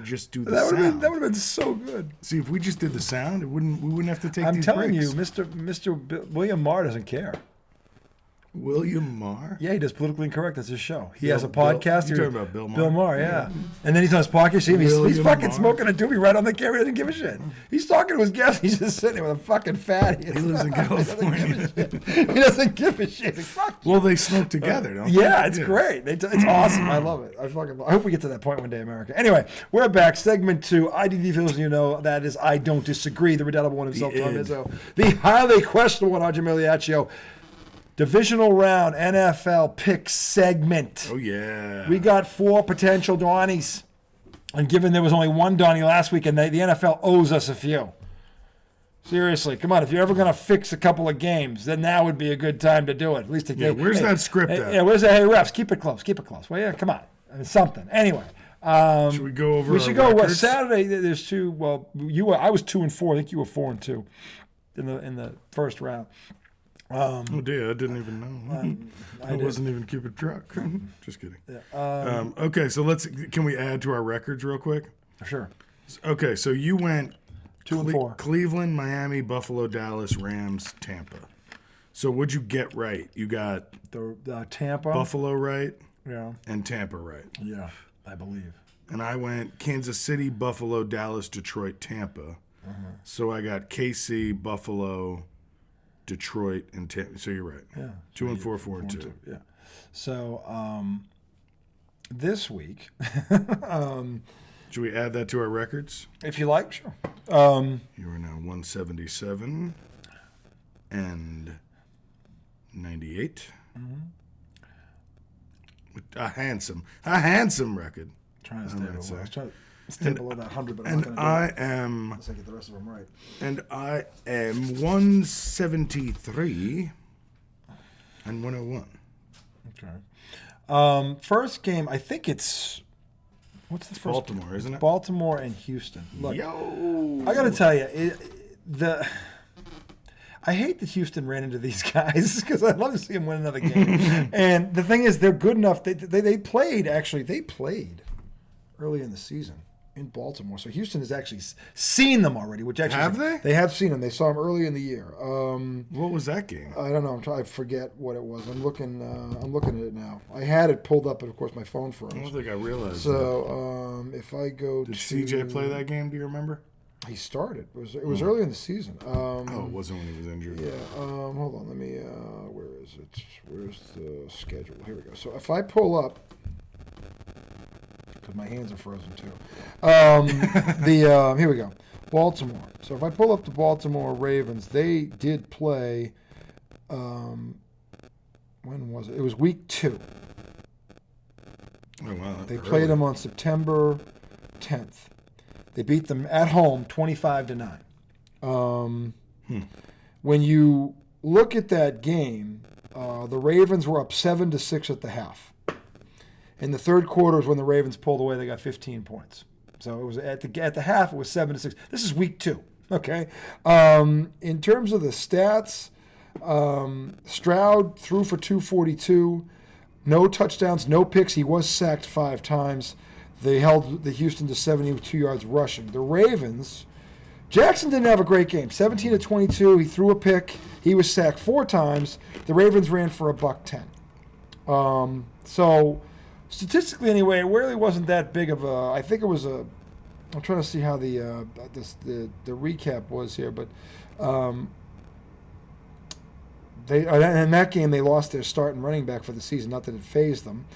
just do the sound. That would have been so good. See, if we just did the sound, we wouldn't have to take I'm these telling breaks. you, Mr. William Maher doesn't care. William Maher? Yeah, he does Politically Incorrect. That's his show. He has a podcast. You're talking about Bill Maher? Bill Maher, yeah. And then he's on his podcast. He's fucking Maher. smoking a doobie right on the camera. He doesn't give a shit. He's talking to his guests. He's just sitting there with a fucking fatty. He lives in California. He doesn't give a shit. Fuck you. Well, they smoke together, don't they? Yeah, it's great. It's awesome. I love it. I hope we get to that point one day, America. Anyway, we're back. Segment 2. IDD feels that is I Don't Disagree. The redoubtable one himself, Tom Izzo. The highly questionable one, Roger Miliaccio. Divisional round NFL pick segment. Oh, yeah. We got 4 potential Donnies. And given there was only one Donnie last week, and the NFL owes us a few. Seriously, come on. If you're ever going to fix a couple of games, then now would be a good time to do it. At least where's that script at? Yeah, where's that? Hey, refs, keep it close. Keep it close. Well, yeah, come on. I mean, something. Anyway. Should we go over our records? Saturday, there's 2. Well, I was 2-4. I think you were 2-2 in the first round. Oh dear, I didn't even know. I wasn't even keeping track. Just kidding. Yeah. Okay, so can we add to our records real quick? Sure. Okay, so you went 2-4. Cleveland, Miami, Buffalo, Dallas, Rams, Tampa. So what'd you get right? You got the Tampa, Buffalo right, yeah, and Tampa right. Yeah, I believe. And I went Kansas City, Buffalo, Dallas, Detroit, Tampa. So I got KC, Buffalo, Detroit, and Tampa. So you're right. Yeah. 2-4, 4-2. Yeah. So this week, should we add that to our records? if you like, sure. You are now 177 and 98. A handsome record. Trying to stay below. I was trying to stay below that 100, but I'm not going to do I it. am. Unless I get the rest of them right. And I am 173 and 101. Okay. First game, I think it's what's the first? Baltimore, isn't it? Baltimore and Houston. Look, Yo, I got to tell you, I hate that Houston ran into these guys because I'd love to see them win another game. And the thing is, they're good enough. They played early in the season in Baltimore. So Houston has actually seen them already. Which actually have they? They have seen them. They saw them early in the year. What was that game? I don't know. I forget what it was. I'm looking at it now. I had it pulled up, but of course my phone froze. I don't think I realized. So if I go did to CJ play that game? Do you remember? He started. It was early in the season. It wasn't when he was injured. Yeah. Hold on. Let me. Where is it? Where's the schedule? Here we go. So if I pull up, because my hands are frozen too. Here we go. Baltimore. So if I pull up the Baltimore Ravens, they did play. When was it? It was week 2. Oh wow! They played them on September 10th. They beat them at home 25-9. When you look at that game, the Ravens were up 7-6 at the half. In the third quarter is when the Ravens pulled away. They got 15 points. So it was at the half. It was 7-6. This is week 2. Okay. In terms of the stats, Stroud threw for 242, no touchdowns, no picks. He was sacked 5 times. They held the Houston to 72 yards rushing. The Ravens, Jackson didn't have a great game. 17-22. He threw a pick. He was sacked 4 times. The Ravens ran for $110. So statistically, anyway, it really wasn't that big of a. I think it was a. I'm trying to see how the recap was here, but they in that game they lost their starting running back for the season. Not that it phased them.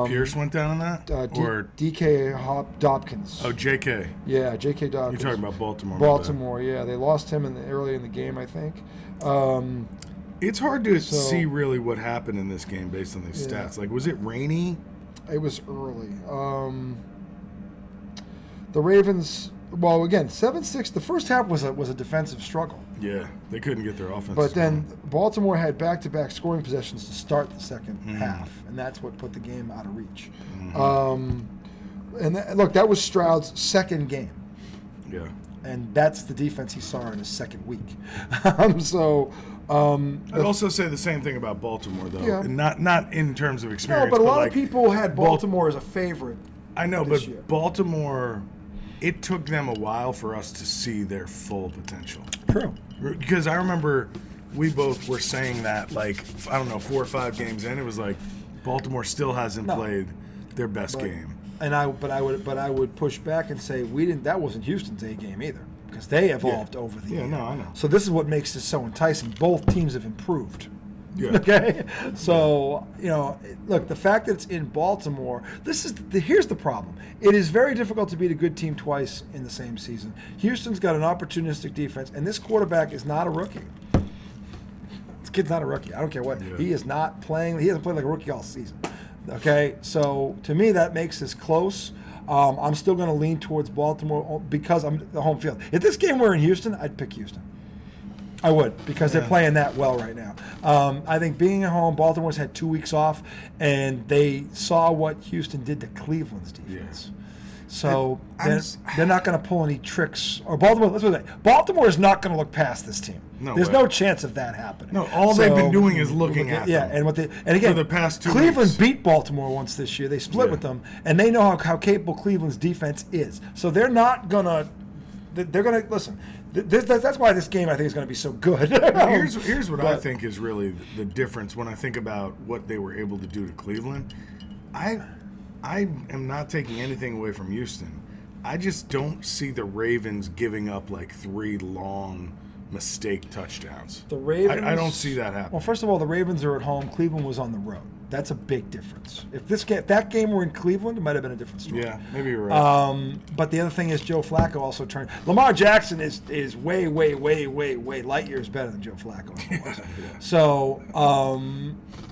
Pierce went down on that, or DK Dobkins. Oh, JK. Yeah, JK Dobkins. You're talking about Baltimore. Baltimore, yeah, they lost him early in the game, I think. It's hard to see really what happened in this game based on these stats. Like, was it rainy? It was early. The Ravens, well, again, 7-6. The first half was a defensive struggle. Yeah, they couldn't get their offense. But then Baltimore had back-to-back scoring possessions to start the second half, and that's what put the game out of reach. Look, that was Stroud's second game. Yeah. And that's the defense he saw in his second week. I'd also say the same thing about Baltimore, though. Yeah. And not in terms of experience. No, but a lot of people had Baltimore as a favorite I know, this but year. Baltimore, it took them a while for us to see their full potential. True. Because I remember we both were saying that, like, I don't know, 4 or 5 games in, it was like Baltimore still hasn't played their best game. And I would push back and say we didn't. That wasn't Houston's A game either, because they evolved over the year. Yeah, no, I know. So this is what makes this so enticing. Both teams have improved. Yeah. Okay, so look, the fact that it's in Baltimore, here's the problem. It is very difficult to beat a good team twice in the same season. Houston's got an opportunistic defense, and this quarterback is not a rookie. This kid's not a rookie. I don't care what. Yeah. He is not playing. He hasn't played like a rookie all season. Okay, so to me that makes this close. I'm still going to lean towards Baltimore because I'm the home field. If this game were in Houston, I'd pick Houston. I would, because they're playing that well right now. I think being at home, Baltimore's had 2 weeks off, and they saw what Houston did to Cleveland's defense. So they're not going to pull any tricks. Or Baltimore, let's put it that. Baltimore is not going to look past this team. There's no chance of that happening. No, all they've been doing is looking at them. And again, for the past 2 Cleveland weeks. beat Baltimore once this year. They split with them, and they know how capable Cleveland's defense is. So they're not going to. They're going to listen. That's why this game I think is going to be so good. Here's what I think is really the difference when I think about what they were able to do to Cleveland. I am not taking anything away from Houston. I just don't see the Ravens giving up like 3 long mistake touchdowns. The Ravens. I don't see that happening. Well, first of all, the Ravens are at home. Cleveland was on the road. That's a big difference. If that game were in Cleveland, it might have been a different story. Yeah, maybe you're right. But the other thing is Joe Flacco also turned. Lamar Jackson is way light years better than Joe Flacco. So,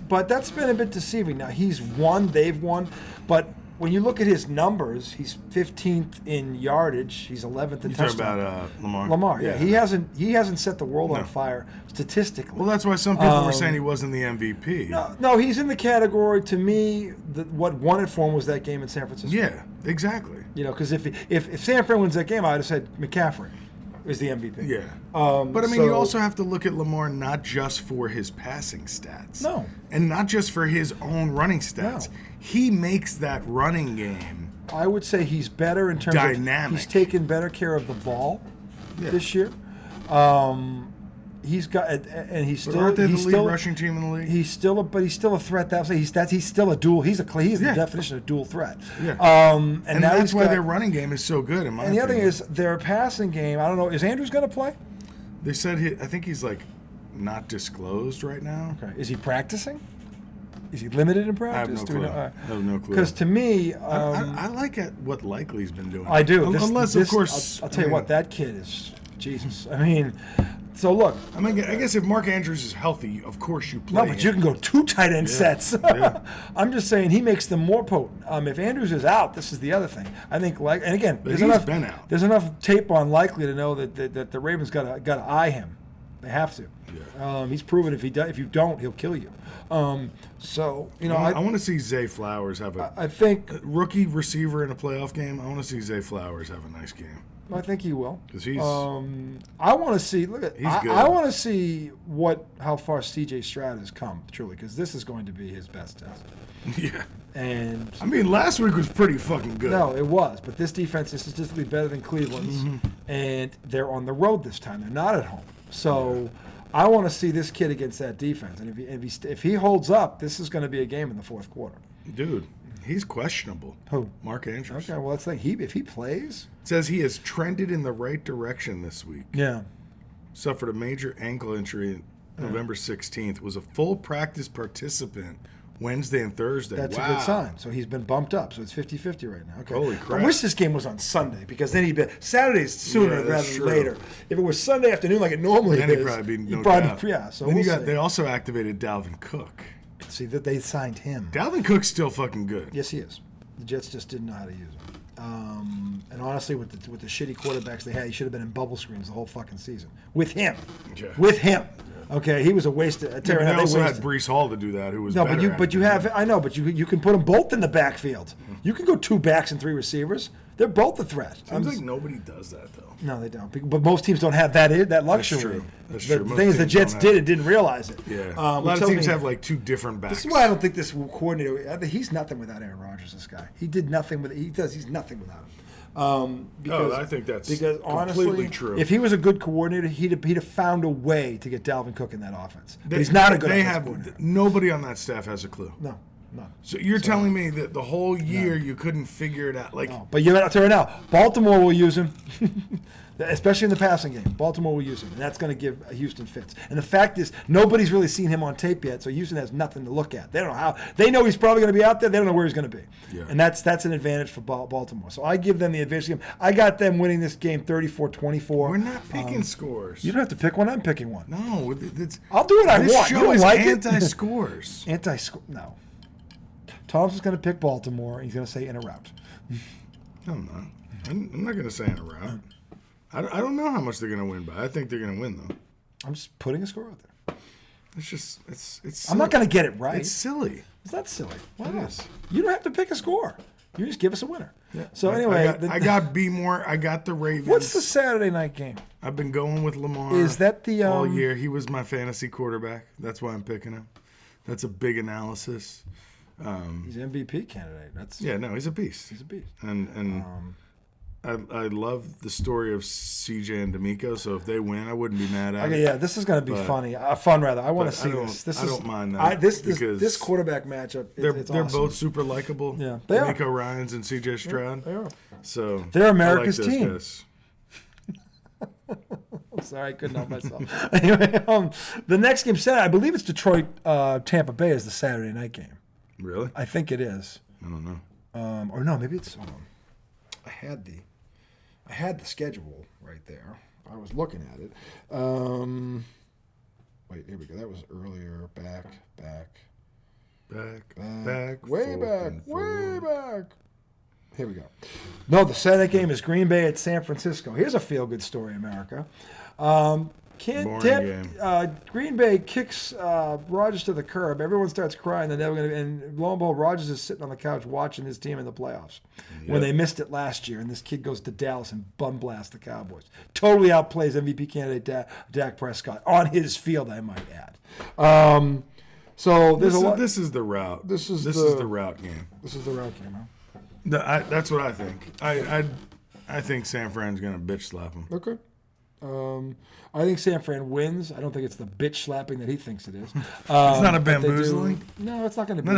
but that's been a bit deceiving. Now he's won, they've won, but when you look at his numbers, he's 15th in yardage. He's 11th in touchdowns. You're talking about Lamar. Lamar, yeah. He hasn't set the world on fire statistically. Well, that's why some people were saying he wasn't the MVP. No, he's in the category. To me, what won it for him was that game in San Francisco. Yeah, exactly. Because if San Fran wins that game, I would have said McCaffrey is the MVP. Yeah. But, I mean, you also have to look at Lamar not just for his passing stats. No. And not just for his own running stats. No. He makes that running game I would say he's better in terms dynamic. of he's taken better care of the ball this year. He's got, and he's still. Aren't they the he's lead still, rushing team in the league? He's still a threat. He's still a dual. He's the definition of dual threat. Yeah. And now that's why their running game is so good. In my opinion. And the other thing is their passing game. I don't know. Is Andrews going to play? They said I think he's like not disclosed right now. Okay. Is he practicing? Is he limited in practice? I have no clue. I have no clue. Because to me, I like what Likely's been doing. I do. Unless, of course, I'll tell you what, that kid is Jesus. I mean, so look. I mean, I guess if Mark Andrews is healthy, of course you play. No, but you can go 2 tight end sets. Yeah. I'm just saying he makes them more potent. If Andrews is out, this is the other thing. I think, and again, but he's been out. There's enough tape on Likely to know that the Ravens got to eye him. They have to. Yeah. He's proven if you don't, he'll kill you. So I want to see Zay Flowers have I think a rookie receiver in a playoff game. I want to see Zay Flowers have a nice game. I think he will. Because he's. I want to see. Look at. He's good. I want to see how far C.J. Stroud has come. Truly, because this is going to be his best test. Yeah. And I mean, last week was pretty fucking good. No, it was. But this defense is statistically better than Cleveland's, and they're on the road this time. They're not at home. So. I want to see this kid against that defense, and if he holds up, this is going to be a game in the fourth quarter. Dude, he's questionable. Who? Mark Andrews. Okay, well, that's the thing. If he plays, it says he has trended in the right direction this week. Yeah. Suffered a major ankle injury November 16th. Was a full practice participant Wednesday and Thursday. That's a good sign. So he's been bumped up. So it's 50-50 right now. Okay. Holy crap. I wish this game was on Sunday because then Saturday's sooner rather than later. If it was Sunday afternoon like it normally then is, he'd probably be no doubt. Yeah. So then they also activated Dalvin Cook. See that they signed him. Dalvin Cook's still fucking good. Yes, he is. The Jets just didn't know how to use him. And honestly, with the shitty quarterbacks they had, he should have been in bubble screens the whole fucking season. With him. Yeah. With him. Okay, he was a waste. They also had Breece Hall to do that, who was better but you have. I know, but you can put them both in the backfield. You can go 2 backs and 3 receivers. They're both a threat. Seems like nobody does that though. No, they don't. But most teams don't have that luxury. That's true. That's the true. The thing is, the Jets did and didn't realize it. Yeah. A lot of teams have like two different backs. This is why I don't think this coordinator. I think he's nothing without Aaron Rodgers. This guy. He did nothing with. He's nothing without him. Because, I think that's because completely honestly, true. If he was a good coordinator, he'd have found a way to get Dalvin Cook in that offense. But he's not a good offensive coordinator. Nobody on that staff has a clue. No, none. So you're telling me that the whole year you couldn't figure it out? Like, no. But I'll tell you right now, Baltimore will use him, especially in the passing game. Baltimore will use him, and that's going to give Houston fits. And the fact is, nobody's really seen him on tape yet, so Houston has nothing to look at. They don't know how. They know he's probably going to be out there. They don't know where he's going to be. Yeah. And that's an advantage for Baltimore. So I give them the advantage game. I got them winning this game 34-24. We're not picking scores. You don't have to pick one. I'm picking one. No, I'll do what I want. This show is like anti-scores. Anti-score. No. Thompson's going to pick Baltimore. He's going to say in a rout. No, I'm not. I'm not going to say in a rout. I don't know how much they're going to win by. I think they're going to win, though. I'm just putting a score out there. It's silly. I'm not going to get it right. It's silly. It's not silly. Why it not? is. You don't have to pick a score. You just give us a winner. Yeah. So anyway. I got B more. I got the Ravens. What's the Saturday night game? I've been going with Lamar. Is that the all year? He was my fantasy quarterback. That's why I'm picking him. That's a big analysis. He's an MVP candidate. He's a beast. He's a beast. And I love the story of CJ and D'Amico. So if they win, I wouldn't be mad at it. Yeah, this is going to be funny. Fun rather. I want to see this. I don't mind that. This quarterback matchup. They're awesome. both super likable. Yeah, they D'Amico are. Ryans and CJ Stroud. They are. So they're America's team. Guys. I'm sorry, I couldn't help myself. Anyway, the next game Saturday, I believe it's Detroit, Tampa Bay is the Saturday night game. Really? I think it is. I don't know. Or no, maybe it's. I had the schedule right there. I was looking at it. Wait, here we go. That was earlier. Back. Way back. Here we go. No, the Saturday game is Green Bay at San Francisco. Here's a feel-good story, America. Green Bay kicks Rodgers to the curb. Everyone starts crying. And lo and behold, Rodgers is sitting on the couch watching his team in the playoffs when they missed it last year. And this kid goes to Dallas and bum blasts the Cowboys. Totally outplays MVP candidate Dak Prescott on his field, I might add. So this is the route. This is the route game. This is the route game, huh? That's what I think. I think San Fran's gonna bitch slap him. Okay. I think San Fran wins. I don't think it's the bitch slapping that he thinks it is. It's not a bamboozling. No, it's not going to be.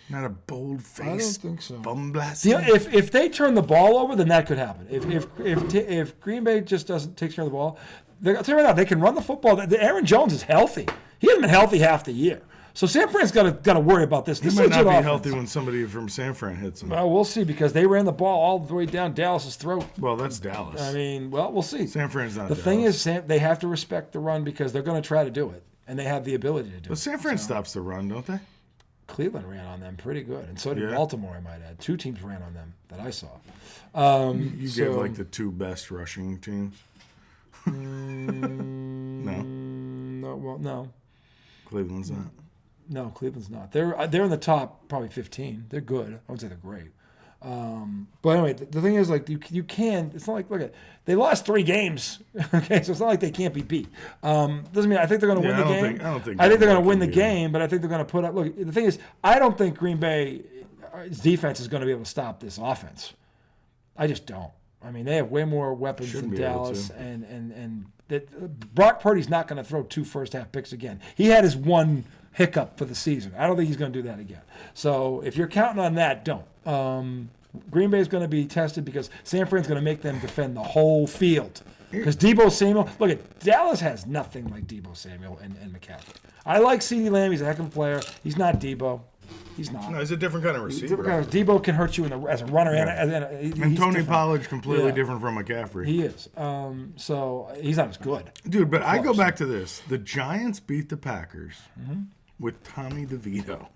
Not a bold face. I don't think so. Bum blasting. If they turn the ball over, then that could happen. If Green Bay just doesn't take care of the ball, I'll tell you right now, they can run the football. Aaron Jones is healthy. He hasn't been healthy half the year. So San Fran's got to worry about this. He might not be healthy when somebody from San Fran hits him. Well, we'll see because they ran the ball all the way down Dallas's throat. Well, that's Dallas. I mean, we'll see. San Fran's not. The thing is, they have to respect the run because they're going to try to do it, and they have the ability to do it. But San Fran stops the run, don't they? Cleveland ran on them pretty good, and so did Baltimore. I might add, 2 teams ran on them that I saw. You gave like the 2 best rushing teams. No. Cleveland's not. No, Cleveland's not. They're in the top probably 15. They're good. I wouldn't say they're great. But anyway, the thing is, like, you can. It's not like, look at, they lost 3 games. Okay, so it's not like they can't be beat. Doesn't mean I think they're going to win the game. I think they're going to win the game, but I think they're going to put up. Look, the thing is, I don't think Green Bay's defense is going to be able to stop this offense. I just don't. I mean, they have way more weapons than Dallas, and that Brock Purdy's not going to throw 2 first-half picks again. He had his 1 hiccup for the season. I don't think he's going to do that again. So if you're counting on that, don't. Green Bay is going to be tested because San Fran's going to make them defend the whole field. Because Deebo Samuel, look at Dallas has nothing like Deebo Samuel and McCaffrey. I like CeeDee Lamb. He's a heck of a player. He's not Deebo. He's not. No, he's a different kind of receiver. Deebo can hurt you as a runner. And Tony Pollard's completely different from McCaffrey. He is. So he's not as good. Dude, but I go back to this. The Giants beat the Packers with Tommy DeVito.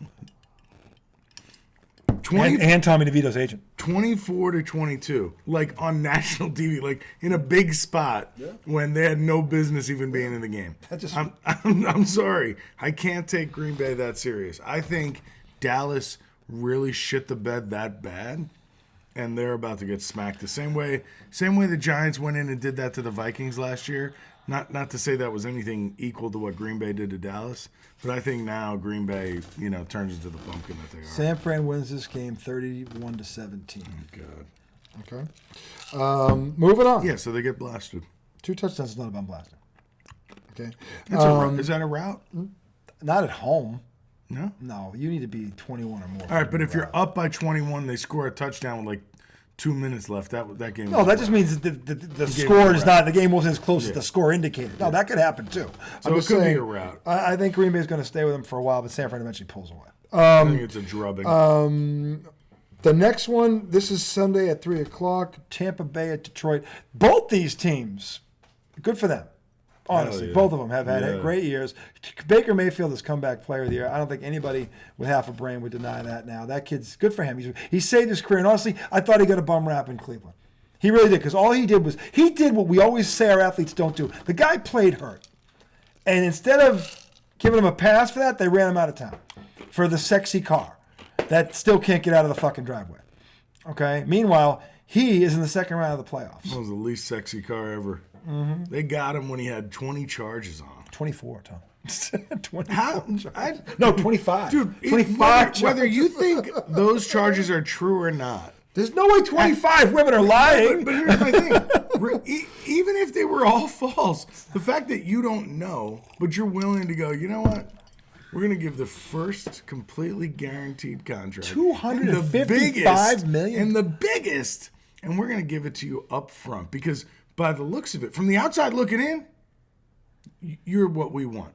And Tommy DeVito's agent. 24-22, like on national TV, like in a big spot when they had no business even being in the game. I'm sorry. I can't take Green Bay that serious. I think Dallas really shit the bed that bad, and they're about to get smacked the same way the Giants went in and did that to the Vikings last year. Not to say that was anything equal to what Green Bay did to Dallas, but I think now Green Bay, turns into the pumpkin that they are. San Fran wins this game 31-17. Oh, God. Okay. Moving on. Yeah, so they get blasted. 2 touchdowns is not about blasting. Okay. Is that a route? Not at home. No? No, you need to be 21 or more. All right, but if you're up by 21, they score a touchdown with 2 minutes left. That game. No, that just means the score is not. The game wasn't as close as the score indicated. No, that could happen too. So it could be a route. I think Green Bay is going to stay with them for a while, but San Fran eventually pulls away. I think it's a drubbing. The next one, this is Sunday at 3:00. Tampa Bay at Detroit. Both these teams, good for them. Honestly, both of them have had great years. Baker Mayfield is comeback player of the year. I don't think anybody with half a brain would deny that now. That kid's good for him. He saved his career. And honestly, I thought he got a bum rap in Cleveland. He really did, because all he did was, he did what we always say our athletes don't do. The guy played hurt. And instead of giving him a pass for that, they ran him out of town for the sexy car that still can't get out of the fucking driveway. Okay? Meanwhile, he is in the second round of the playoffs. That was the least sexy car ever. Mm-hmm. They got him when he had 20 charges on him. 24, Tom. 24 How? 25. Dude, 25 whether you think those charges are true or not. There's no way 25 women are lying. But here's my thing. Even if they were all false, the fact that you don't know, but you're willing to go, you know what? We're going to give the first completely guaranteed contract. $255 million. And the biggest. And we're going to give it to you up front. Because by the looks of it, from the outside looking in, you're what we want.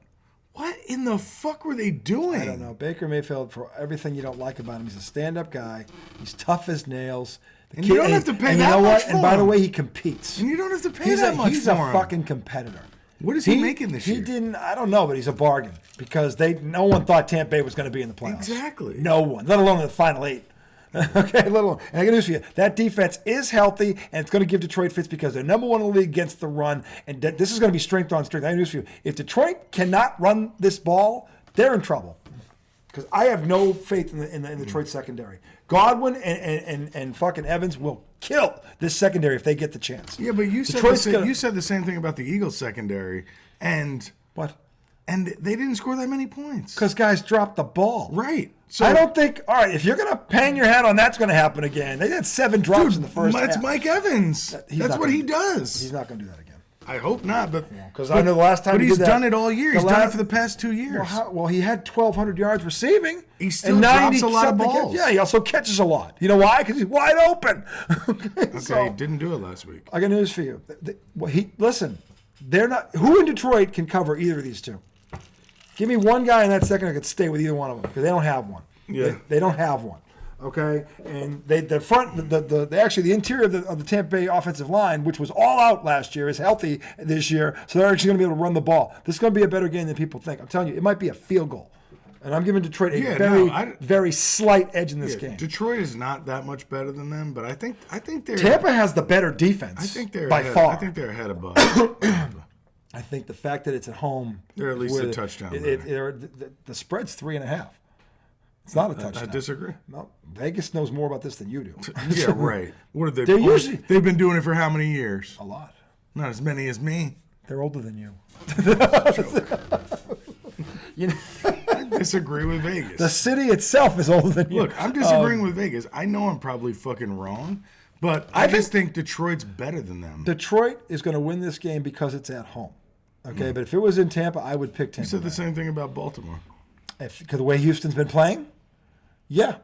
What in the fuck were they doing? I don't know. Baker Mayfield, for everything you don't like about him, he's a stand-up guy. He's tough as nails. And you don't have to pay that much for him. And you know what? And by the way, he competes. And you don't have to pay that much for him. He's a fucking competitor. What is he making this year? He didn't. I don't know, but he's a bargain because no one thought Tampa Bay was going to be in the playoffs. Exactly. No one, let alone in the final 8. Okay, let alone. And I got news for you: that defense is healthy, and it's going to give Detroit fits because they're number 1 in the league against the run, and this is going to be strength on strength. I got news for you: if Detroit cannot run this ball, they're in trouble. Because I have no faith in the Detroit secondary. Godwin and fucking Evans will kill this secondary if they get the chance. Yeah, but you said the same thing about the Eagles secondary, and what? And they didn't score that many points because guys dropped the ball. Right. So I don't think. All right, if you're gonna hang your hat on, that's gonna happen again. They had 7 drops in the first half. That's Mike Evans. That's what he does. He's not gonna do that again. I hope not, but because I know the last time. But he's done it all year. He's done it for the past past 2 years. Well, he had 1,200 yards receiving. He still drops a lot of balls. Yeah, he also catches a lot. You know why? Because he's wide open. Okay, he didn't do it last week. I got news for you. Listen, they're not. Who in Detroit can cover either of these two? Give me one guy in that second that could stay with either one of them because they don't have one. Yeah, they don't have one. Okay, and the interior of the Tampa Bay offensive line, which was all out last year, is healthy this year, so they're actually going to be able to run the ball. This is going to be a better game than people think. I'm telling you, it might be a field goal, and I'm giving Detroit a very slight edge in this game. Detroit is not that much better than them, but I think they're Tampa has the better defense. I think they're by far. I think they're ahead of Buck. I think the fact that it's at home, they're at least a touchdown. The spread's 3.5. It's not a touchdown. I disagree. No, Vegas knows more about this than you do. Yeah, right. What are they? They've been doing it for how many years? A lot. Not as many as me. They're older than you. I disagree with Vegas. The city itself is older than you. Look, I'm disagreeing with Vegas. I know I'm probably fucking wrong, but I just think Detroit's better than them. Detroit is going to win this game because it's at home. Okay, but if it was in Tampa, I would pick Tampa. You said the same thing about Baltimore. Because the way Houston's been playing, yeah,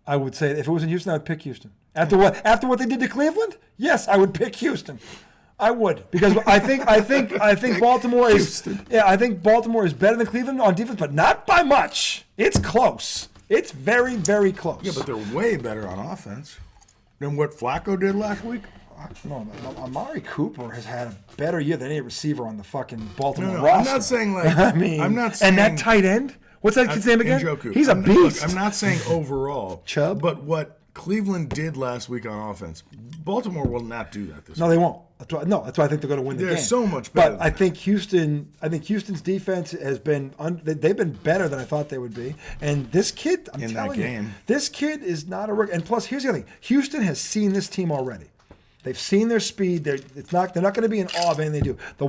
I would say if it was in Houston, I would pick Houston. After what they did to Cleveland, yes, I would pick Houston. I would because I think Baltimore is I think Baltimore is better than Cleveland on defense, but not by much. It's close. It's very, very close. Yeah, but they're way better on offense than what Flacco did last week. No, Amari Cooper has had a better year than any receiver on the fucking Baltimore roster. I'm not saying I'm not saying. And that tight end, what's that kid's name again? Njoku. He's a beast. Look, I'm not saying overall, Chubb, but what Cleveland did last week on offense. Baltimore will not do that this No, week. they won't. That's why I think they're going to win the game. They're so much better. But I think Houston's defense has been they've been better than I thought they would be. And this kid, I'm telling you, this kid is not a rookie. And plus, here's the other thing: Houston has seen this team already. They've seen their speed. They're not going to be in awe of anything they do. The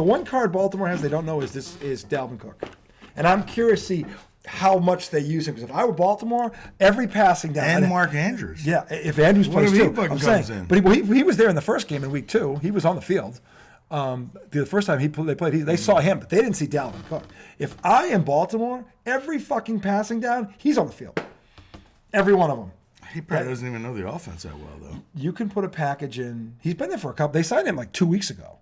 one card Baltimore has they don't know is Dalvin Cook, and I'm curious to see how much they use him. Because if I were Baltimore, every passing down and Mark Andrews. Yeah, if Andrews plays too, I'm saying. In? But he was there in the first game in week 2. He was on the field. The first time they played, they saw him, but they didn't see Dalvin Cook. If I am Baltimore, every fucking passing down, he's on the field. Every one of them. He probably doesn't even know the offense that well, though. You can put a package in. He's been there for a couple. They signed him like 2 weeks ago.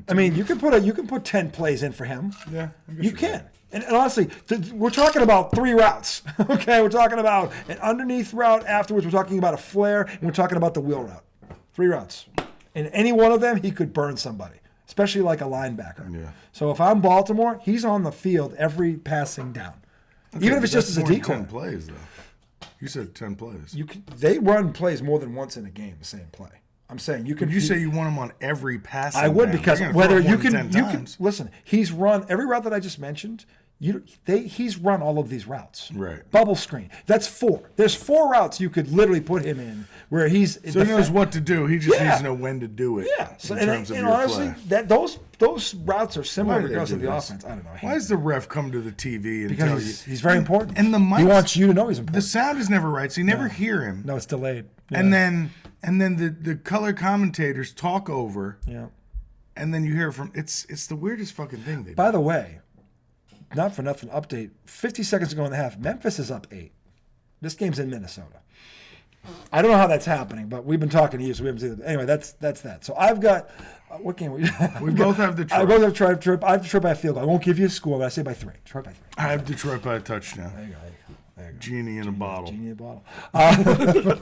I mean, you can put 10 plays in for him. Yeah, you can. And honestly, we're talking about 3 routes. Okay, we're talking about an underneath route. Afterwards, we're talking about a flare, and we're talking about the wheel route. 3 routes, and any one of them, he could burn somebody, especially like a linebacker. Yeah. So if I'm Baltimore, he's on the field every passing down, even if it's just as a decoy. 10 plays, though. You said 10 plays. They run plays more than once in a game, the same play. I'm saying you could. You say you want him on every passing. I would down. because whether you can listen. He's run every route that I just mentioned. He's run all of these routes. Right. Bubble screen. That's 4. There's 4 routes you could literally put him in where he's. So he knows what to do. He just needs to know when to do it. Yeah. So, in terms of your honestly, play. Those routes are similar regardless of the this? offense. I don't know. Why does the ref come to the TV and because tell he's very important. And the mics, he wants you to know he's important. The sound is never right, so you never hear him. No, it's delayed. Yeah. And then the color commentators talk over. Yeah. And then you hear from it's the weirdest fucking thing they do. By the way, not for nothing, update. 50 seconds ago in the half, Memphis is up 8. This game's in Minnesota. I don't know how that's happening, but we've been talking to you, so we haven't seen it. Anyway, that's that. So I've got what game we both have Detroit. I both have Detroit. I have Detroit by a field goal. I won't give you a score, but I say by 3. Detroit by 3. I have Detroit by a touchdown. There you go. Genie in a bottle. Genie in a bottle.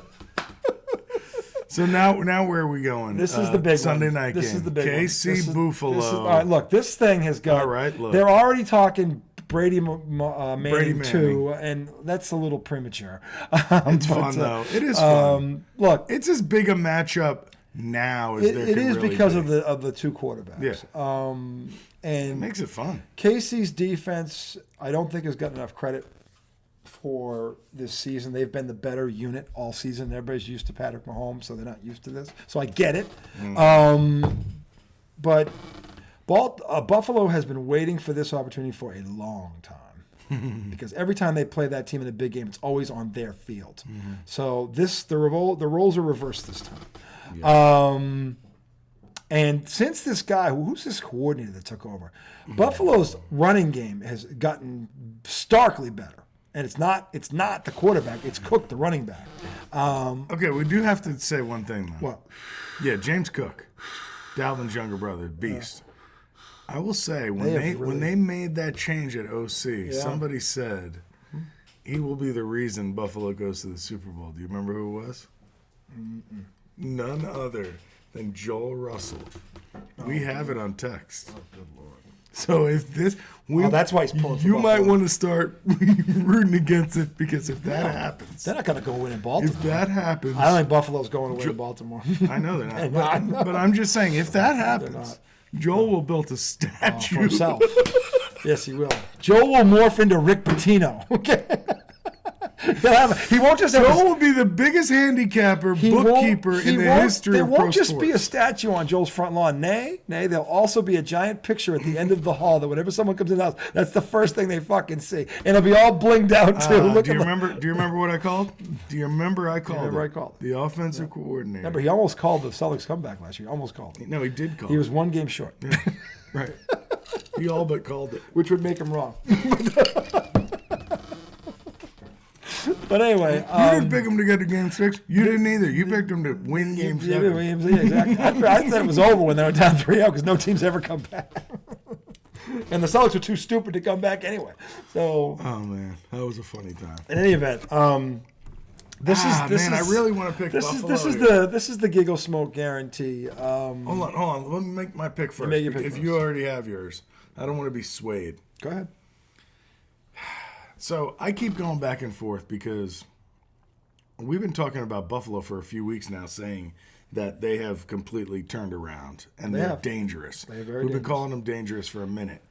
So now where are we going? This is the big Sunday one. night This game. is the big KC one. Buffalo. All right, look, this thing has got. All right, look. They're already talking Brady Manning 2, Manning. and that's a little premature. It's fun though. It is fun. Look, it's as big a matchup now as there it can is really because be. of the 2 quarterbacks. Yeah. And it makes it fun. KC's defense, I don't think has gotten enough credit for this season. They've been the better unit all season. Everybody's used to Patrick Mahomes, so they're not used to this. So I get it. But Buffalo has been waiting for this opportunity for a long time because every time they play that team in a big game, it's always on their field. So the roles are reversed this time. Yeah. And since this guy, who's this coordinator that took over, Buffalo's running game has gotten starkly better. And it's not the quarterback, it's Cook, the running back. Okay, we do have to say one thing, though. What? Yeah, James Cook, Dalvin's younger brother, beast. I will say, when they made that change at OC, somebody said he will be the reason Buffalo goes to the Super Bowl. Do you remember who it was? Mm-mm. None other than Joel Russell. We have it on text. Oh, good Lord. So if this, that's why he's pulling for you Buffalo. might want to start rooting against it because if that happens, they're not going to go win in Baltimore. If that happens, I don't think Buffalo's going to win in Baltimore. I know they're not, but I'm just saying if that happens, Joel will build a statue for himself. Yes, he will. Joel will morph into Rick Pitino. Okay. He won't just have Joel will be the biggest handicapper, bookkeeper in the history of pro sports. There won't just be a statue on Joel's front lawn. Nay, there'll also be a giant picture at the end of the hall that whenever someone comes in the house, that's the first thing they fucking see. And it'll be all blinged out too. Do you remember what I called? Do you remember I called it? The offensive coordinator. Remember, he almost called the Celtics comeback last year. Almost called it. No, he did call it. He was 1 game short. Yeah. Right. He all but called it. Which would make him wrong. But anyway, you didn't pick him to get to Game 6. You didn't either. You picked him to win Game 7. Yeah, exactly. I said it was over when they went down 3-0 because no team's ever come back. And the Celtics were too stupid to come back anyway. So. Oh man, that was a funny time. In any event, this is. I really want to pick Buffalo. This is the Gigglesmoke guarantee. Hold on. Let me make my pick first. If you already have yours, I don't want to be swayed. Go ahead. So I keep going back and forth because we've been talking about Buffalo for a few weeks now, saying that they have completely turned around and they're dangerous. We've been calling them dangerous for a minute.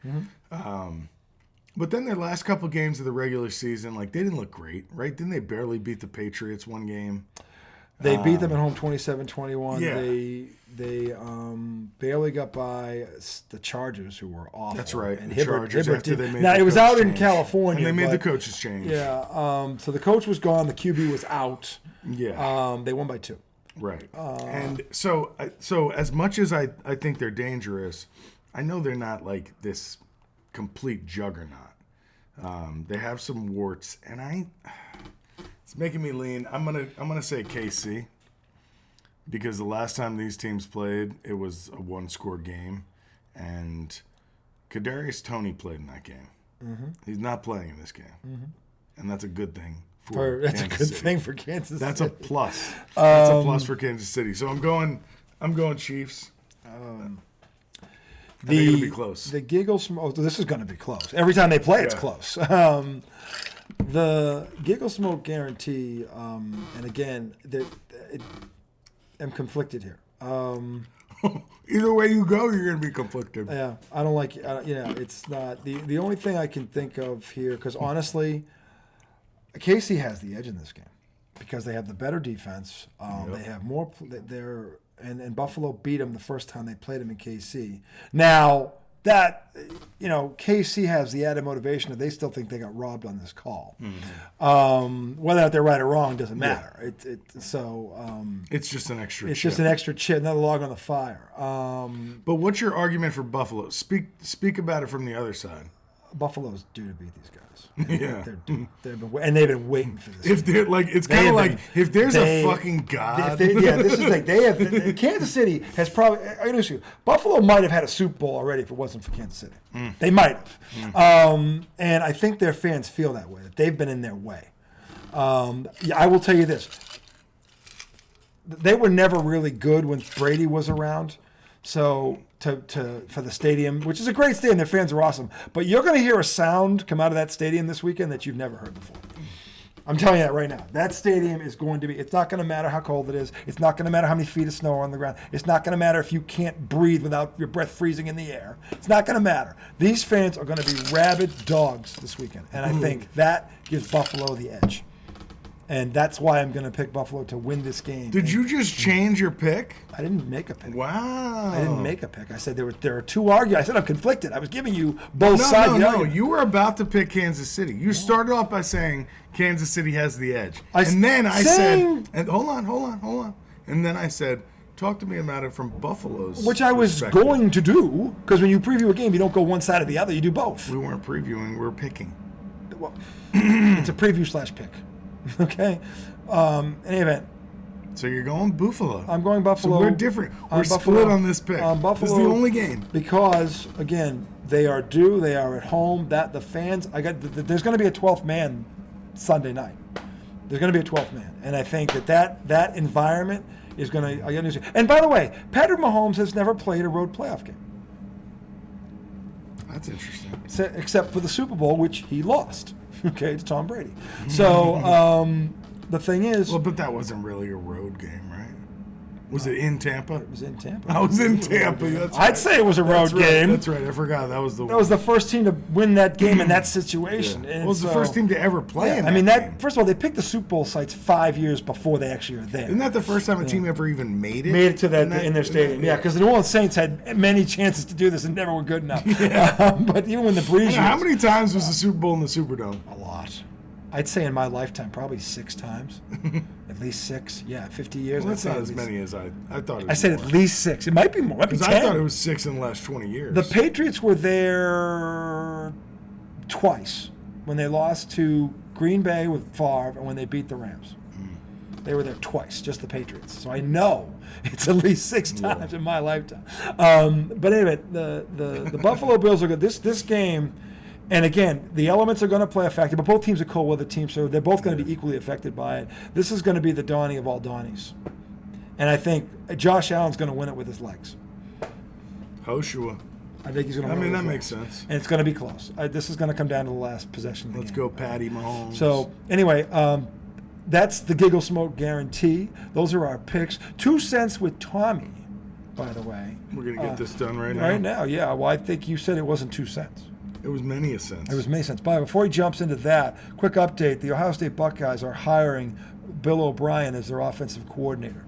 But then their last couple games of the regular season, like, they didn't look great, right? Didn't they barely beat the Patriots one game? They beat them at home 27-21. Yeah. They barely got by the Chargers, who were awful. That's right. And the Chargers after they made now, the it was coach out in change. California. And they made the coaches change. Yeah. So the coach was gone. The QB was out. Yeah. They won by 2. Right. And so as much as I think they're dangerous, I know they're not like this complete juggernaut. They have some warts, and it's making me lean. I'm gonna say KC, because the last time these teams played, it was a 1-score game, and Kadarius Toney played in that game. He's not playing in this game, and that's a good thing. That's a good thing for Kansas City. That's a plus. That's a plus for Kansas City. So I'm going Chiefs. I think it'll be close. The Gigglesmoke. This is going to be close. Every time they play, it's close. The Gigglesmoke guarantee, and again, I'm conflicted here. Either way you go, you're going to be conflicted. Yeah, I don't like. It's not the only thing I can think of here, because honestly, KC has the edge in this game because they have the better defense. They have more. And Buffalo beat them the first time they played them in KC. Now that KC has the added motivation that they still think they got robbed on this call. Whether or not they're right or wrong doesn't matter. It's just an extra. It's just an extra chip, another log on the fire. But what's your argument for Buffalo? Speak about it from the other side. Buffalo's due to beat these guys. Yeah, they've been waiting for this. If they're like, it's kind of like if there's a fucking god. This is like they have. Kansas City has probably. I know you. Buffalo might have had a Super Bowl already if it wasn't for Kansas City. They might have. And I think their fans feel that way. That they've been in their way. I will tell you this. They were never really good when Brady was around. So for the stadium, which is a great stadium, their fans are awesome. But you're going to hear a sound come out of that stadium this weekend that you've never heard before. I'm telling you that right now. That stadium is going to be, it's not going to matter how cold it is. It's not going to matter how many feet of snow are on the ground. It's not going to matter if you can't breathe without your breath freezing in the air. It's not going to matter. These fans are going to be rabid dogs this weekend. And I think that gives Buffalo the edge. And that's why I'm going to pick Buffalo to win this game. Did you just change your pick? I didn't make a pick. Wow. I didn't make a pick. I said there are two arguments. I said I'm conflicted. I was giving you both sides. No. You were about to pick Kansas City. You started off by saying Kansas City has the edge. Then I said, and hold on. And then I said, talk to me about it from Buffalo's Which I was going to do, because when you preview a game, you don't go one side or the other. You do both. We weren't previewing. We were picking. Well, it's a preview / pick. Okay. In any event. So you're going Buffalo. I'm going Buffalo. So we're different. We're split on this pick. Buffalo, this is the only game. Because, again, they are due. They are at home. That the fans, there's going to be a 12th man Sunday night. There's going to be a 12th man. And I think that environment is going to, and by the way, Patrick Mahomes has never played a road playoff game. That's interesting. Except for the Super Bowl, which he lost. Okay, to Tom Brady. So the thing is, well, but that wasn't really a road game, right? Was it in Tampa? It was in Tampa. I was in Tampa. That's right. I'd say it was a road game. That's right. I forgot that was the. That was the first team to win that game in that situation. Yeah. It was the first team to ever play. Yeah, in that game. First of all, they picked the Super Bowl sites 5 years before they actually are there. Isn't that the first time a team ever even made it? Made it to that in their stadium. Yeah, because the New Orleans Saints had many chances to do this and never were good enough. Yeah. But even when the Breeze. How many times was the Super Bowl in the Superdome? A lot. I'd say in my lifetime, probably 6 times. At least 6. Yeah, 50 years. Well, that's not as many as I thought it was. I said more. At least 6. It might be more. Because I thought it was 6 in the last 20 years. The Patriots were there twice. When they lost to Green Bay with Favre and when they beat the Rams. They were there twice, just the Patriots. So I know it's at least 6 times in my lifetime. But anyway, the Buffalo Bills are good. This game... And again, the elements are going to play a factor, but both teams are cold weather teams, so they're both going to be equally affected by it. This is going to be the dawning of all dawnies. And I think Josh Allen's going to win it with his legs. Joshua. I think he's going to win it with his legs. That makes sense. And it's going to be close. This is going to come down to the last possession of the Let's game. go, Patty Mahomes. So, anyway, that's the Gigglesmoke guarantee. Those are our picks. 2 cents with Tommy, by the way. We're going to get this done right now. Right now, yeah. Well, I think you said it wasn't 2 cents. It was many a cents. It was many cents. By the way, before he jumps into that, quick update. The Ohio State Buckeyes are hiring Bill O'Brien as their offensive coordinator.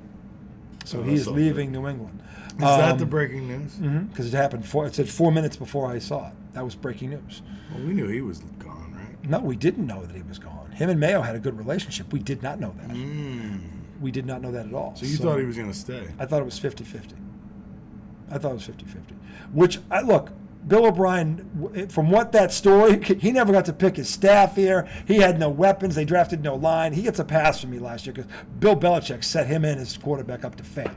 So he's leaving New England. Is that the breaking news? Because it happened. It said 4 minutes before I saw it. That was breaking news. Well, we knew he was gone, right? No, we didn't know that he was gone. Him and Mayo had a good relationship. We did not know that. We did not know that at all. So you thought he was going to stay? I thought it was 50-50. I thought it was 50-50. Which, look, Bill O'Brien, from what that story, he never got to pick his staff here. He had no weapons. They drafted no line. He gets a pass from me last year because Bill Belichick set him and his quarterback up to fail.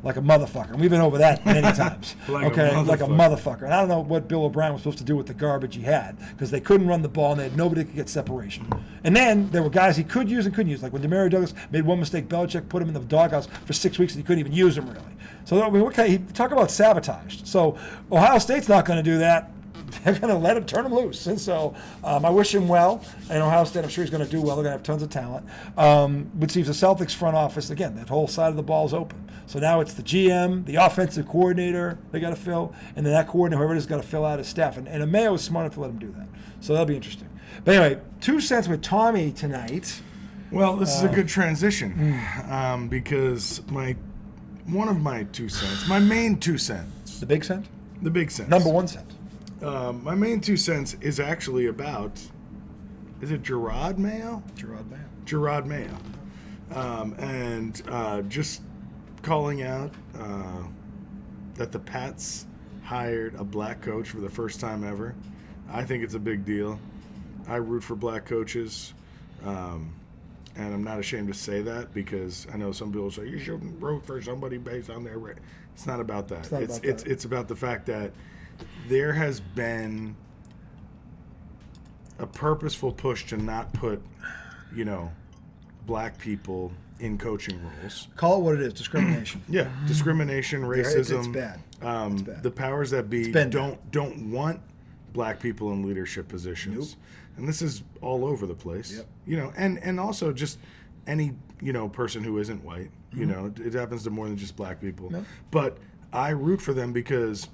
Like a motherfucker. And we've been over that many times. Like a motherfucker. And I don't know what Bill O'Brien was supposed to do with the garbage he had because they couldn't run the ball and they had nobody that could get separation. And then there were guys he could use and couldn't use. Like when Demario Douglas made one mistake, Belichick put him in the doghouse for 6 weeks and he couldn't even use him really. So I mean, talk about sabotaged. So Ohio State's not going to do that. They're going to let him turn him loose. And so I wish him well. And Ohio State, I'm sure he's going to do well. They're going to have tons of talent. Which leaves the Celtics front office, again, that whole side of the ball is open. So now it's the GM, the offensive coordinator they got to fill, and then that coordinator, whoever it is, got to fill out his staff. And Mayo is smart enough to let him do that. So that'll be interesting. But anyway, 2 cents with Tommy tonight. Well, this is a good transition because one of my 2 cents, my main 2 cents. The big cent? The big cent. Number 1 cent. My main 2 cents is actually about, is it Gerard Mayo? Gerard Mayo. And just calling out that the Pats hired a black coach for the first time ever. I think it's a big deal. I root for black coaches. And I'm not ashamed to say that because I know some people say you shouldn't root for somebody based on their race. It's not about that. It's about the fact that there has been a purposeful push to not put, black people in coaching roles. Call it what it is, discrimination. Yeah, discrimination, racism. It's bad. It's bad. The powers that be don't want black people in leadership positions. Nope. And this is all over the place. Yep. And also just any, person who isn't white. It happens to more than just black people. Nope. But I root for them because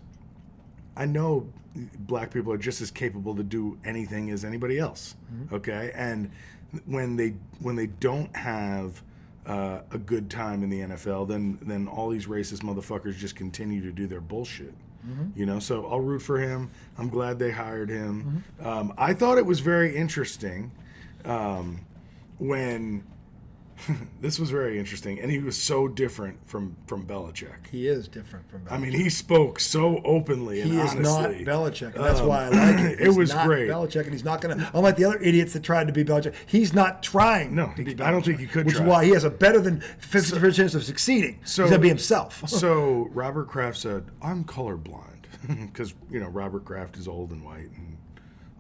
I know black people are just as capable to do anything as anybody else. Okay? And when they don't have a good time in the NFL, then all these racist motherfuckers just continue to do their bullshit. So I'll root for him. I'm glad they hired him. I thought it was very interesting when this was very interesting, and he was so different from Belichick. He is different from Belichick. I mean, he spoke so openly and honestly. He is not Belichick, and that's why I like it. It was great. Belichick, and he's not going to, unlike the other idiots that tried to be Belichick, he's not trying to be Belichick. I don't think he could Which try. is why he has a better than 50% chance of succeeding. He's going to be himself. So Robert Kraft said, I'm colorblind, because, Robert Kraft is old and white, and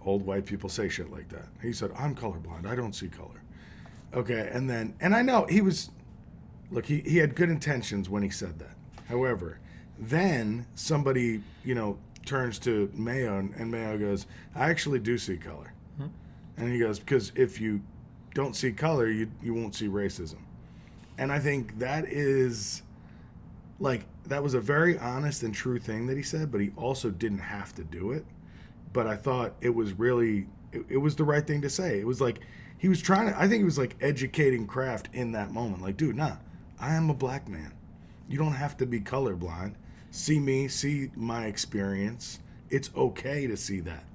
old white people say shit like that. He said, I'm colorblind. I don't see color. Okay, and I know he had good intentions when he said that. However, then somebody, turns to Mayo, and Mayo goes, I actually do see color. And he goes, because if you don't see color, you won't see racism. And I think that is, that was a very honest and true thing that he said, but he also didn't have to do it. But I thought it was really, it was the right thing to say. It was like, he was trying to, I think he was educating Kraft in that moment. Like, dude, nah, I am a black man. You don't have to be colorblind. See me, see my experience. It's okay to see that,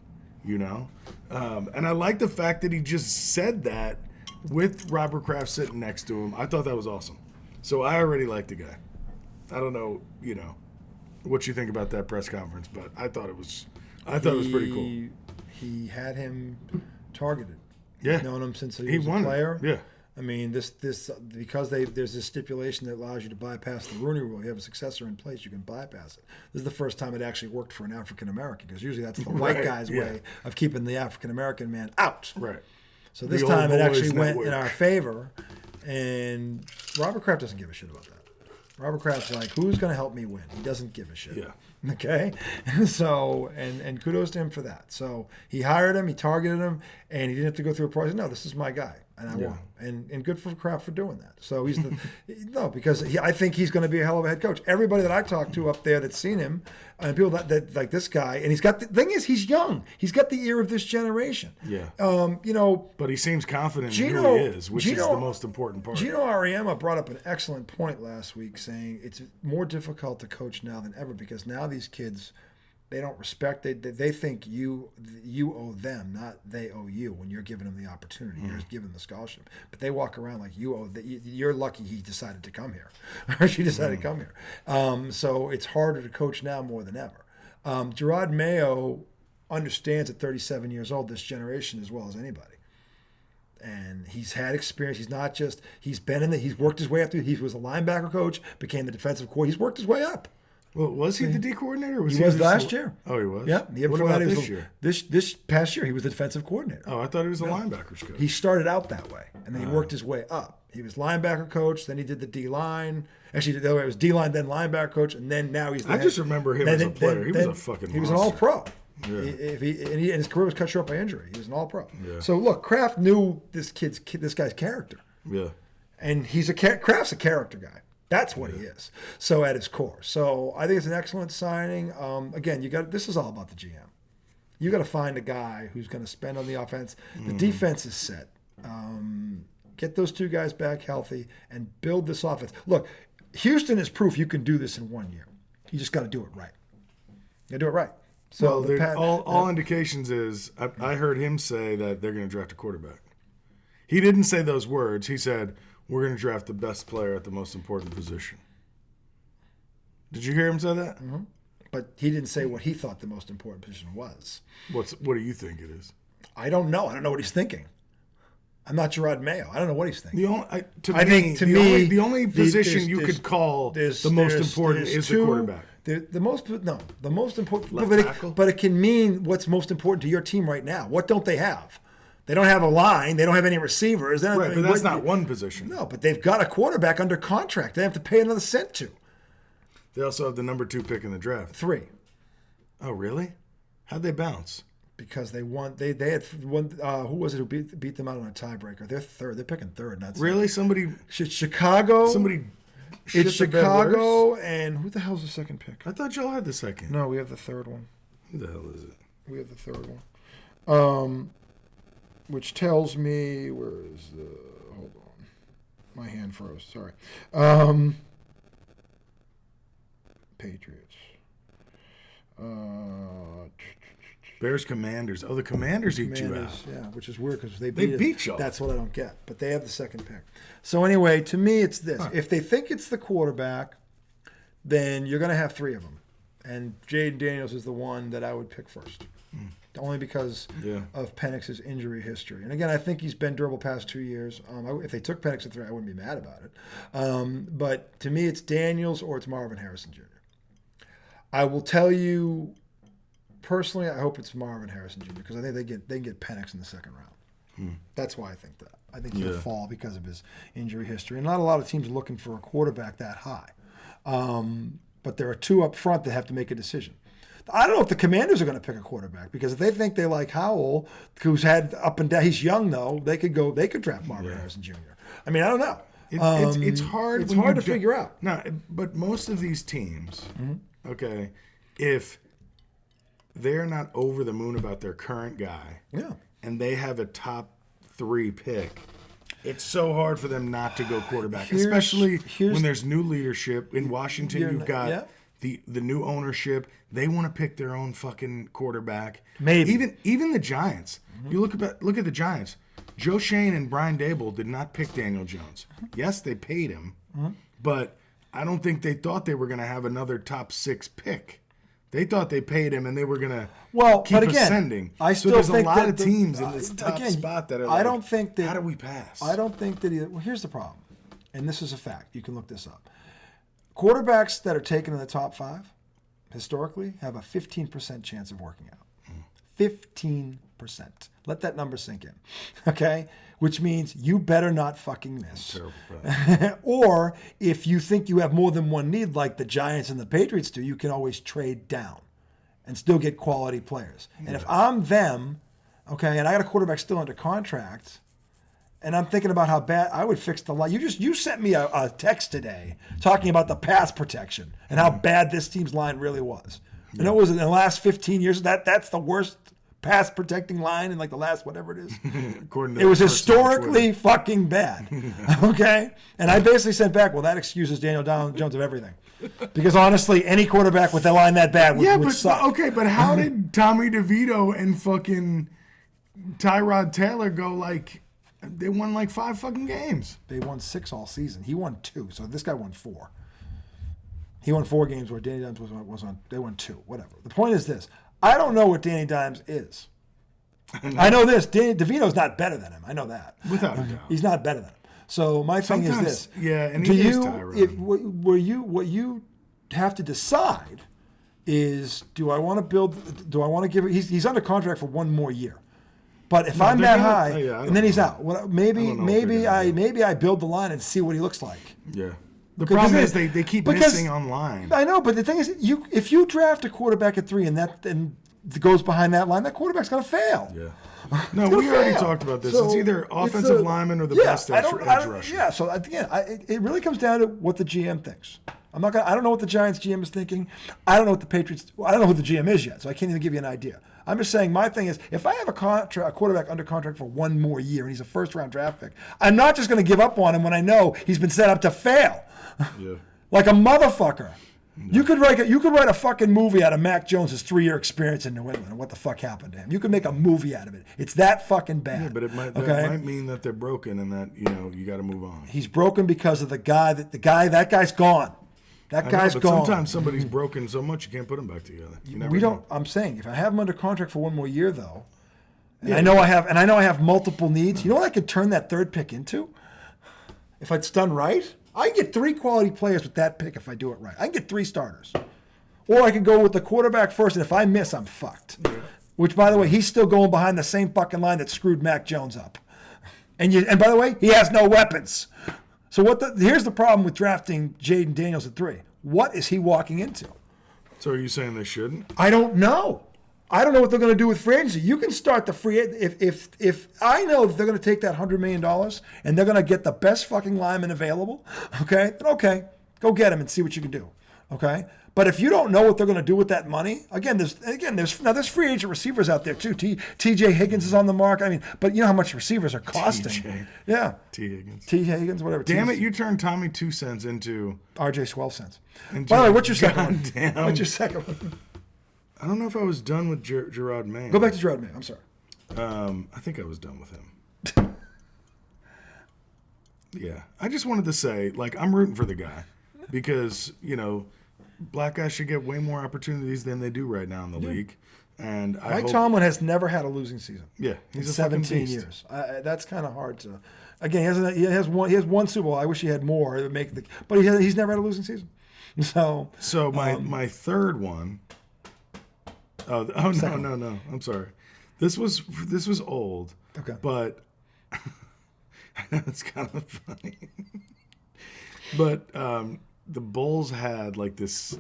And I like the fact that he just said that with Robert Kraft sitting next to him. I thought that was awesome. So I already like the guy. I don't know, what you think about that press conference, but I thought it was pretty cool. He had him targeted. Yeah, known him since he was a player. Yeah, I mean this because there's this stipulation that allows you to bypass the Rooney Rule. You have a successor in place, you can bypass it. This is the first time it actually worked for an African American because usually that's the white guy's way of keeping the African American man out. Right. So this time it actually went in our favor, and Robert Kraft doesn't give a shit about that. Robert Kraft's like, who's going to help me win? He doesn't give a shit. Yeah. Okay? So, kudos to him for that. So he hired him, he targeted him, and he didn't have to go through a process. No, this is my guy. and I won't. And good for Kraft for doing that. So he's no, because I think he's going to be a hell of a head coach. Everybody that I talked to up there that's seen him, and people that like this guy, and the thing is, he's young. He's got the ear of this generation. Yeah. But he seems confident in who he is, which is the most important part. Gino Auriemma brought up an excellent point last week, saying it's more difficult to coach now than ever because now these kids, they don't respect. They think you owe them, not they owe you. When you're giving them the opportunity, you're just giving them the scholarship. But they walk around like you owe. You're lucky he decided to come here, or she decided to come here. So it's harder to coach now more than ever. Gerard Mayo understands at 37 years old this generation as well as anybody. And he's had experience. He's not just he's worked his way up through. He was a linebacker coach, became the defensive coordinator. He's worked his way up. Well, was he the D coordinator? He was last year. Oh, he was? Yeah. What about this year? This past year, he was the defensive coordinator. Oh, I thought he was a linebackers coach. He started out that way, and then he worked his way up. He was linebacker coach, then he did the D-line. Actually, the other way, it was D-line, then linebacker coach, and then now he's the I just remember him as a player. He was a fucking monster. He was an all-pro. Yeah. And his career was cut short by injury. He was an all-pro. Yeah. So, look, Kraft knew this guy's character. Yeah. And Kraft's a character guy. That's what he is. So at his core. So I think it's an excellent signing. Again, this is all about the GM. You got to find a guy who's going to spend on the offense. The defense is set. Get those two guys back healthy and build this offense. Look, Houston is proof you can do this in 1 year. You just got to do it right. You got to do it right. So all indications is I heard him say that they're going to draft a quarterback. He didn't say those words. He said, we're going to draft the best player at the most important position. Did you hear him say that? Mm-hmm. But he didn't say what he thought the most important position was. What do you think it is? I don't know. I don't know what he's thinking. I'm not Gerard Mayo. I don't know what he's thinking. The only position you could call the most important is the quarterback. The most important. Left tackle? But it can mean what's most important to your team right now. What don't they have? They don't have a line. They don't have any receivers. Right, but that's not one position. No, but they've got a quarterback under contract. They have to pay another cent to. They also have the number 2 pick in the draft. 3. Oh, really? How'd they bounce? Because they won. They had one. Who was it who beat them out on a tiebreaker? They're third. They're picking third. Not really. Somebody. Chicago. Somebody. It's Chicago, and who the hell's the second pick? I thought y'all had the second. No, we have the third one. Who the hell is it? We have the third one. Which tells me where is the? Hold on, my hand froze. Sorry. Patriots. Bears Commanders. Oh, the Commanders eat you out. Yeah, which is weird because they beat y'all. That's what I don't get. But they have the second pick. So anyway, to me, it's this. Huh. If they think it's the quarterback, then you're going to have 3 of them. And Jaden Daniels is the one that I would pick first. Only because of Penix's injury history. And again, I think he's been durable past 2 years. If they took Penix at 3, I wouldn't be mad about it. But to me, it's Daniels or it's Marvin Harrison Jr. I will tell you, personally, I hope it's Marvin Harrison Jr. because I think they can get Penix in the second round. That's why I think that. I think he'll fall because of his injury history. And not a lot of teams are looking for a quarterback that high. But there are 2 up front that have to make a decision. I don't know if the Commanders are going to pick a quarterback because if they think they like Howell, who's had up and down, he's young though. They could draft Marvin Harrison Jr. I mean, I don't know. It's hard. It's hard to figure out. No, but most of these teams, okay, if they're not over the moon about their current guy, and they have a top 3 pick, it's so hard for them not to go quarterback, especially when there's new leadership in Washington. You've got the new ownership. They want to pick their own fucking quarterback. Maybe even the Giants. You look at the Giants. Joe Shane and Brian Dable did not pick Daniel Jones. Yes, they paid him, but I don't think they thought they were going to have another top 6 pick. They thought they paid him and they were going to keep ascending. I still there's think a lot of teams in this top spot that are I don't think that, how do we pass? I don't think that either. Well, here's the problem, and this is a fact. You can look this up. Quarterbacks that are taken in the top 5 historically have a 15% chance of working out. 15%. Let that number sink in. Okay? Which means you better not fucking miss. Or if you think you have more than one need, like the Giants and the Patriots do, you can always trade down and still get quality players. And if I'm them, okay, and I got a quarterback still under contract, and I'm thinking about how bad I would fix the line. You sent me a text today talking about the pass protection and how bad this team's line really was. Yeah. And it was in the last 15 years. That's the worst pass protecting line in like the last whatever it is. According to it was historically fucking bad. Okay, and I basically sent back, well, that excuses Daniel Jones of everything. Because honestly, any quarterback with a line that bad would suck. Okay, but how did Tommy DeVito and fucking Tyrod Taylor go like? They won like 5 fucking games. They won 6 all season. He won 2, so this guy won 4. He won 4 games where Danny Dimes was on. They won 2. Whatever. The point is this: I don't know what Danny Dimes is. I know this: Danny DeVito's not better than him. I know that without a doubt. He's not better than him. So my thing is this: yeah, and he is Tyrod. What you have to decide is: do I want to build? Do I want to give? He's under contract for 1 more year. But if I'm that high, and then he's out, maybe I build the line and see what he looks like. Yeah. The problem is they keep missing on line. I know, but the thing is, if you draft a quarterback at 3 and that goes behind that line, that quarterback's going to fail. Yeah. No, we already talked about this. So it's either offensive lineman or the best edge rusher. Yeah. So again, it really comes down to what the GM thinks. I don't know what the Giants GM is thinking. I don't know what the Patriots. I don't know who the GM is yet, so I can't even give you an idea. I'm just saying my thing is, if I have a quarterback under contract for 1 more year and he's a first-round draft pick, I'm not just going to give up on him when I know he's been set up to fail. Yeah. Like a motherfucker. No. You could write a fucking movie out of Mac Jones' 3-year experience in New England and what the fuck happened to him. You could make a movie out of it. It's that fucking bad. Yeah, but that might mean that they're broken and that you got to move on. He's broken because of that guy's gone. That guy's gone. Sometimes somebody's broken so much you can't put them back together. I'm saying if I have him under contract for 1 more year though, and I know I have multiple needs. You know what I could turn that 3rd pick into? If it's done right, I can get 3 quality players with that pick if I do it right. I can get 3 starters, or I can go with the quarterback first, and if I miss, I'm fucked. Yeah. Which, by the way, he's still going behind the same fucking line that screwed Mac Jones up. And by the way, he has no weapons. So here's the problem with drafting Jaden Daniels at 3. What is he walking into? So are you saying they shouldn't? I don't know. I don't know what they're going to do with free agency. You can start the free if I know that they're going to take that $100 million and they're going to get the best fucking lineman available, okay, then okay, go get him and see what you can do, okay? But if you don't know what they're going to do with that money, there's free agent receivers out there too. T.J. Higgins is on the market. I mean, but you know how much receivers are costing. Yeah. T. Higgins, whatever. Damn it, you turned Tommy 2 cents into RJ 12 cents. By the way, what's your second one? What's your second one? I don't know if I was done with Gerard May. Go back to Gerard May. I'm sorry. I think I was done with him. Yeah. I just wanted to say, I'm rooting for the guy because, black guys should get way more opportunities than they do right now in the league. And Mike Tomlin has never had a losing season. Yeah, he's 17 years. That's kind of hard to. Again, he has one Super Bowl. I wish he had more. But he's never had a losing season. So my third one. Oh no! I'm sorry. This was old. Okay. But I know it's kind of funny. But the Bulls had this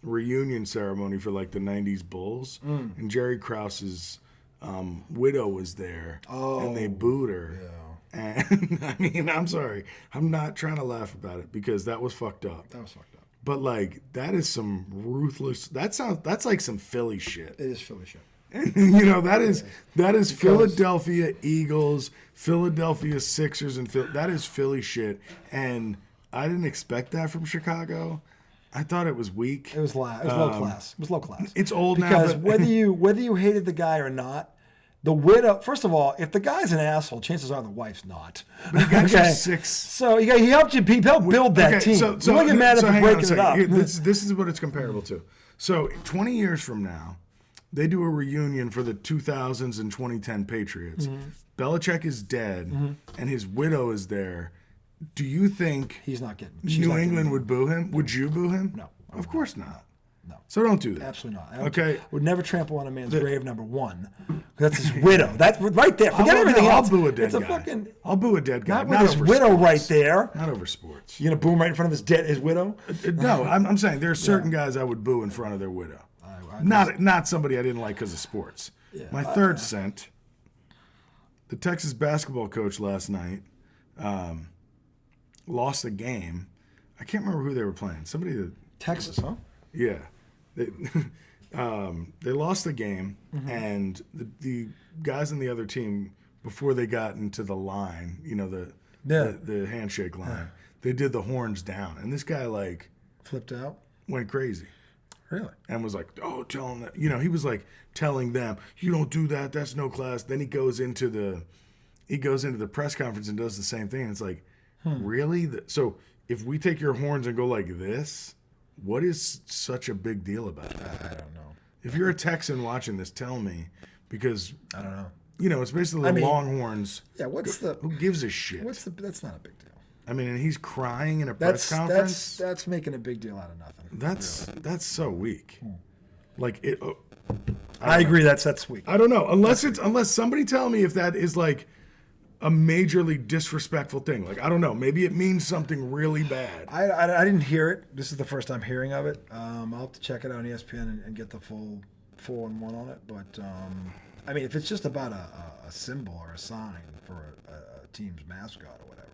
reunion ceremony for the '90s Bulls, and Jerry Krause's widow was there, and they booed her. Yeah. And I'm sorry, I'm not trying to laugh about it because that was fucked up. But that is some ruthless. That's like some Philly shit. It is Philly shit. And that is Philadelphia Eagles, Philadelphia Sixers, and that is Philly shit. And I didn't expect that from Chicago. I thought it was weak. It was low class. It was low class. It's old because now. Because whether you hated the guy or not, the widow. First of all, if the guy's an asshole, chances are the wife's not. But he got you 6. So he helped you. He helped build that team. So you don't get mad if you're breaking it up. This is what it's comparable to. So 20 years from now, they do a reunion for the 2000s and 2010 Patriots. Mm-hmm. Belichick is dead, and his widow is there. Do you think he's not getting? New England would boo him? Would you boo him? No, of course not. No. So don't do that. Absolutely not. Okay. Would never trample on a man's grave, number 1. That's his widow. That's right there. Forget everything else. I'll boo a dead guy. I'll boo a dead guy. Not with his widow sports. right there. Not over sports. You're going to boo him right in front of his widow? No, I'm saying there are certain guys I would boo in front of their widow. Not somebody I didn't like because of sports. Yeah, My third cent the Texas basketball coach last night lost a game. I can't remember who they were playing. Somebody that Texas, huh? yeah. They lost the game, and the guys on the other team, before they got into the line, the handshake line, they did the horns down, and this guy Flipped out. went crazy. Really? And was like, oh, tell him that. He was like telling them, you don't do that. That's no class. Then he goes into the press conference and does the same thing. And it's like, really? So if we take your horns and go like this, what is such a big deal about that? I don't know. If you're a Texan watching this, tell me, because I don't know. It's basically the Longhorns. Yeah, who gives a shit? That's not a big deal. I mean, and he's crying in a press conference. That's making a big deal out of nothing. That's so weak. Like it. I agree. That's weak. I don't know. Unless somebody tell me if that is like a majorly disrespectful thing. Like, I don't know. Maybe it means something really bad. I didn't hear it. This is the first time hearing of it. I'll have to check it out on ESPN and get the full 4-1 on it. But I mean, if it's just about a symbol or a sign for a team's mascot or whatever,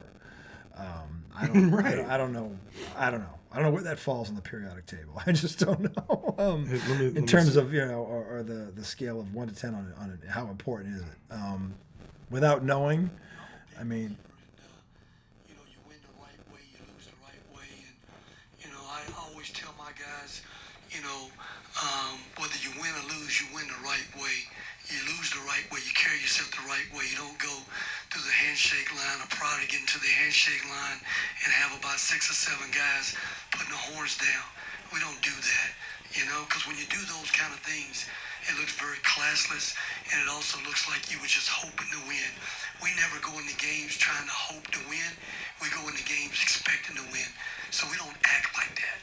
I don't. Right. I don't know. I don't know where that falls on the periodic table. I just don't know. In terms of or the scale of 1 to 10 on it, how important is it? Without knowing, I mean. You win the right way, you lose the right way, and I always tell my guys, whether you win or lose, you win the right way. You lose the right way. You carry yourself the right way. You don't go through the handshake line or try to get into the handshake line and have about 6 or 7 guys putting the horns down. We don't do that, because when you do those kind of things, it looks very classless, and it also looks like you were just hoping to win. We never go into games trying to hope to win. We go into games expecting to win. So we don't act like that.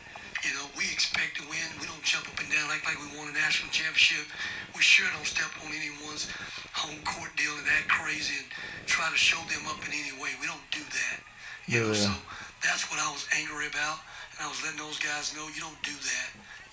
We expect to win. We don't jump up and down like we won a national championship. We sure don't step on anyone's home court deal and act crazy and try to show them up in any way. We don't do that. So that's what I was angry about, and I was letting those guys know you don't do that.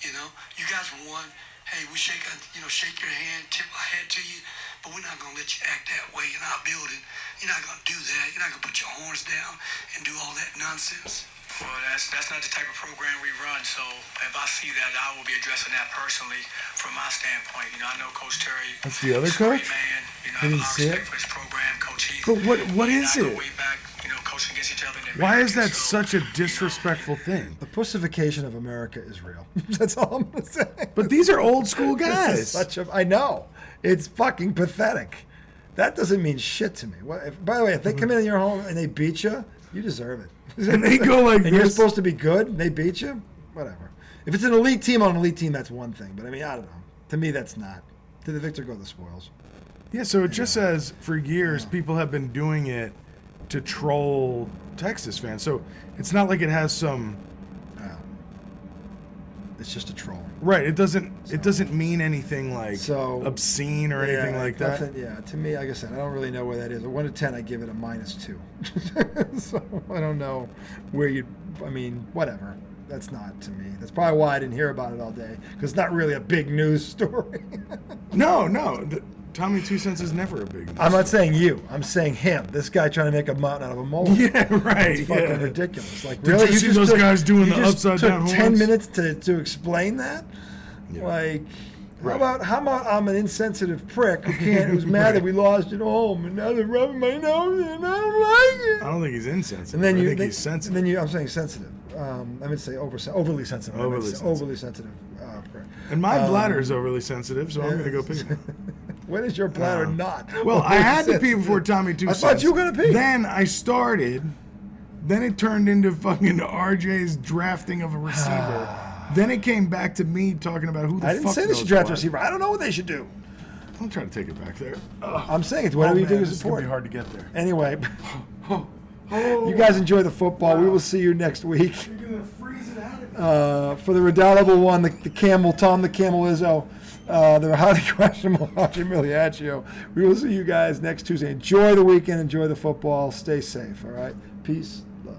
You guys won. Hey, we shake your hand, tip my hat to you, but we're not going to let you act that way in our building. You're not going to do that. You're not going to put your horns down and do all that nonsense. Well, that's not the type of program we run, so if I see that, I will be addressing that personally from my standpoint. I know Coach Terry. That's the other coach? Man, I Did he have a lot of see it? respect for his program, Coach Heath. But what is it? Way back, coaching against each other. Why is that such a disrespectful thing? The pussification of America is real. That's all I'm going to say. But these are old school This is guys. I know. It's fucking pathetic. That doesn't mean shit to me. By the way, if they come in your home and they beat you, you deserve it. And they go like and you're this. supposed to be good, and they beat you, whatever. If it's an elite team on an elite team, that's one thing. But I mean, I don't know. To me, that's not. To the victor go the spoils. Yeah, so it just says for years people have been doing it to troll Texas fans. So it's not like it has some. It's just a troll. Right. It doesn't mean anything like obscene or anything like that. Nothing, yeah. To me, like I said, I don't really know where that is. A 1 to 10, I give it a -2. So I don't know where you. I mean, whatever. That's not to me. That's probably why I didn't hear about it all day, because it's not really a big news story. No. Tommy 2 Cents is never a big news. I'm not saying you. I'm saying him. This guy trying to make a mountain out of a molehill. Yeah, right. It's fucking ridiculous. Like, Did really? you see those guys doing the upside down took horns? 10 minutes to explain that? Yeah. Like, how about I'm an insensitive prick who's mad that we lost at home, and now they're rubbing my nose and I don't like it. I don't think he's insensitive. And then I think he's sensitive. And then I'm saying sensitive. I meant to say overly sensitive. Overly sensitive. Prick. And my bladder is overly sensitive, so I'm going to go pee. When is your bladder not? Well, I had to pee before Tommy 2 Cents. I thought you were going to pee. Then I started. Then it turned into fucking RJ's drafting of a receiver. Then it came back to me talking about who the fuck I didn't say they should draft a receiver. I don't know what they should do. I'm trying to take it back there. I'm saying it's whatever you do is It's going to important. be hard to get there. Anyway, you guys enjoy the football. We will see you next week. You're going to freeze it out. For the redoubtable one, the Camel, Tom the Camel Izzo, the highly questionable Roger Miliaccio. We will see you guys next Tuesday. Enjoy the weekend. Enjoy the football. Stay safe. All right. Peace. Love.